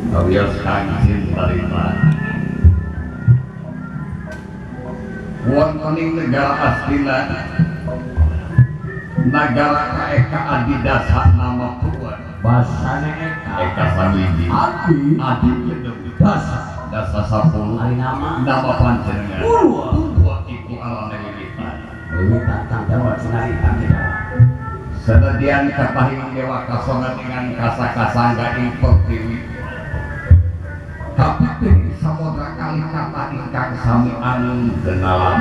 Alias Kanjeng Tarima wontening negara aslina negara Eka Adidasa nama Purwa Basane Eka Samiji Adi Dasa 10 nama panjenengan Purwa iku alane wiwitan senadyan katahing dewa kasongan dengan kasa-kasangga ing pertiwi tapi ing samudra kali kata ingkang sami anu genalan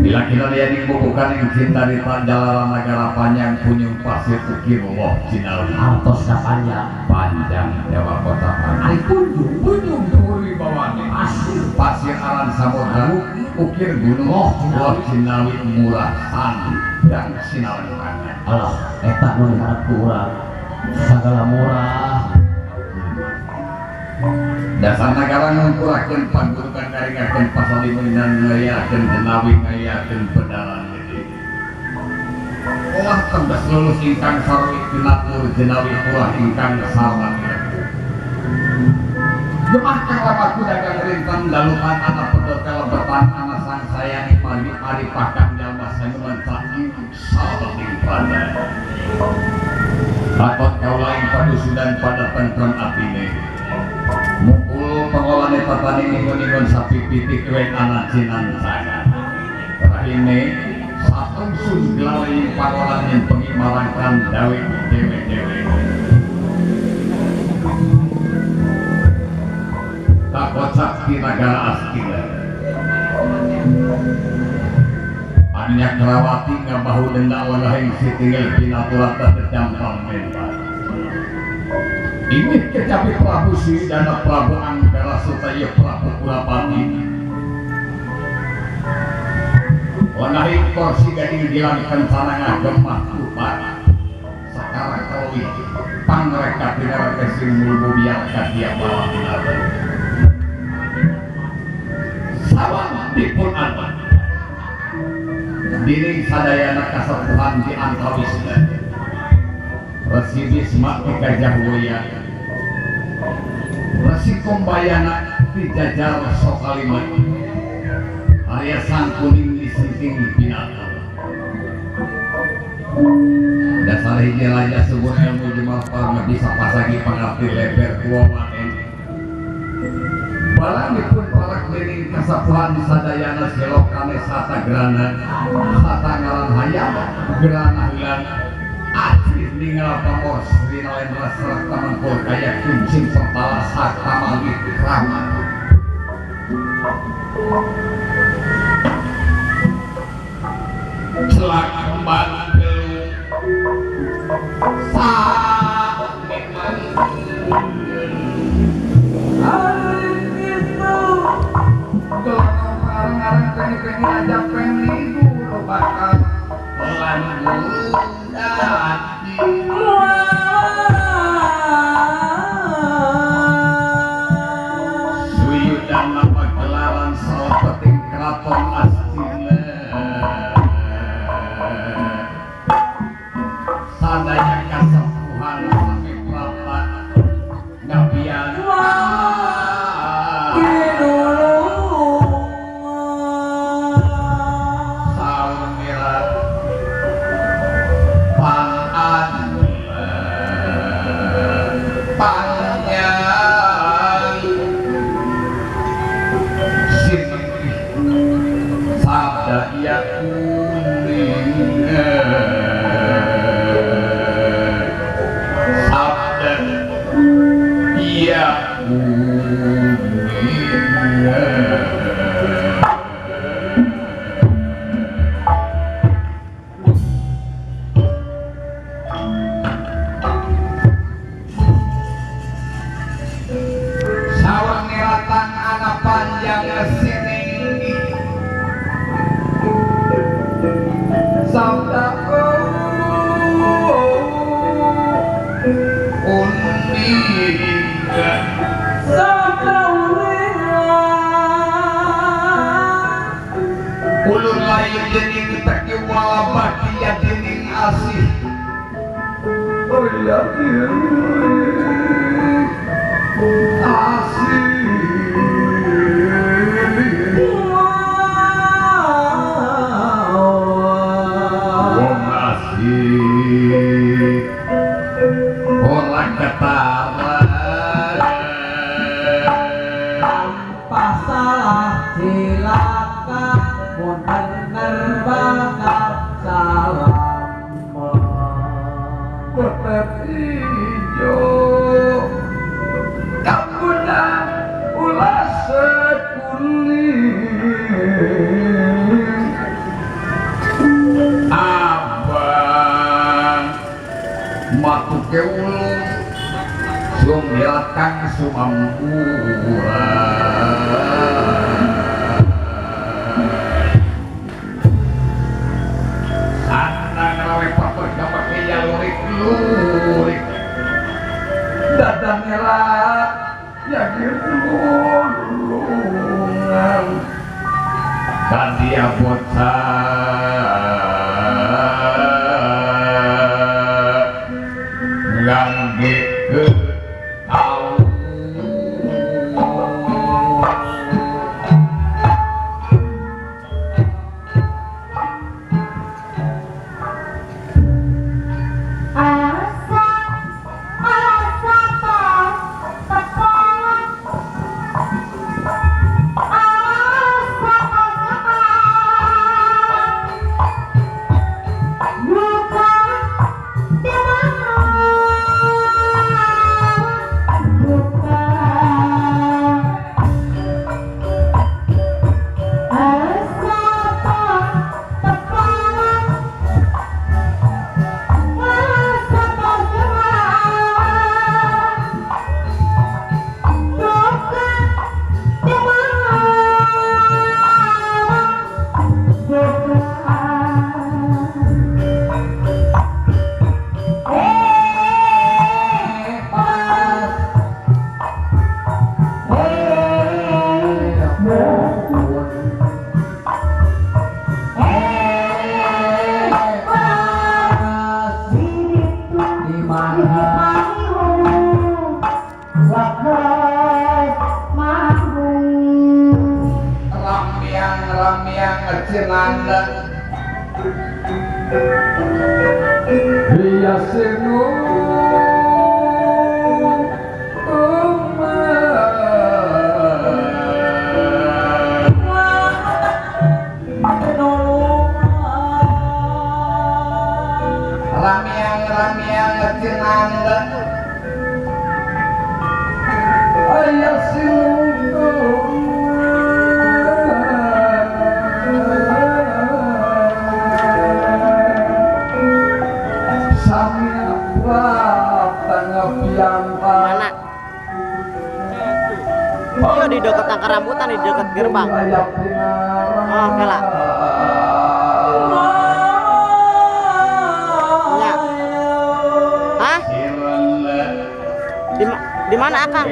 bila kita lihat ing bubukan ing cinta di jalanan negara panjang punyung pasir ukir loh Cinawi artos panjang dewa kota panjang punyung turi bawani pasir alan samudra ukir gunung loh Cinawi murah sandi dan sinawan panjang Allah eta nu diharap kurang segala murah dasar negara ngumpulakeun panggurukan ngaringakeun pasalieunan ngayakeun Jenawi ngayakeun pedalan olah tembes lulus ingkang sarwi pinatur Jenawi ulah ingkang sarwan Jemaah kalamat dagang rintan daluman anak pedot kalebetan anak sang sayang mari pakang jalma saneman saking sabating pada takut kau lain padusudan pada tentrem atine mukul pengolane tatani ningun-ningun sapi pitik wen anak jinan sana rahine satu sun gelalai pangolan yang pengimarangkan dawe dewe-dewe tak kocak di negara astina anya kerawati ngabahu denda walahing sitinggal pinaturata terjampang mental ini kecapi Prabu Sridana Prabu Anggara Sutaya Prabu Kurapati wanahing korsi gading dilangkan sanangah gemah kupat sekarang kawi pangreka tinara kesing mulbu biar kadia malam nada sawang dipun anak diri sadayana kasepuhan di antawisna Resi Bisma di Gajah Woya Resi Kombayana di Jajar Sokalimat Arya Sangkuning di Sinting Binatang dasar hijau aja sebuah ilmu jumal parma bisa pasagi pengerti lebar tua waten balangipun parak miring kasapuhan sadayana selokane sata gerana sata ngaran hayam gerana hilang ajis ningal pamor sri nalendra serta mangkul kaya kuncing pempala sakta mangit kramat celak kembang gelung saat memang orang-orang pengen ajak pengen itu bakal pelan hati suyudan nama gelaran salah peting keraton astina sadaya kasepuhan sampai perapat ngabian ulun layu dening teki wala bakia dening asih Oh ya wong asik ora ketara tanpa salah cilaka pun bener bakal salah kotet ijo kampuna ulah sekuling abang matuke ulung sumilakang sumampuran sandang rawe paper kapake lurik-lurik dadan merah ya girulungan kan dia bocah ngangge ke tahu ramyang cenanda iya sinu ramyang cenanda iya sinu mana? Iya di dekat tangkar rambutan di dekat gerbang. Oh, kela. Ya. Hah? Di mana Akang?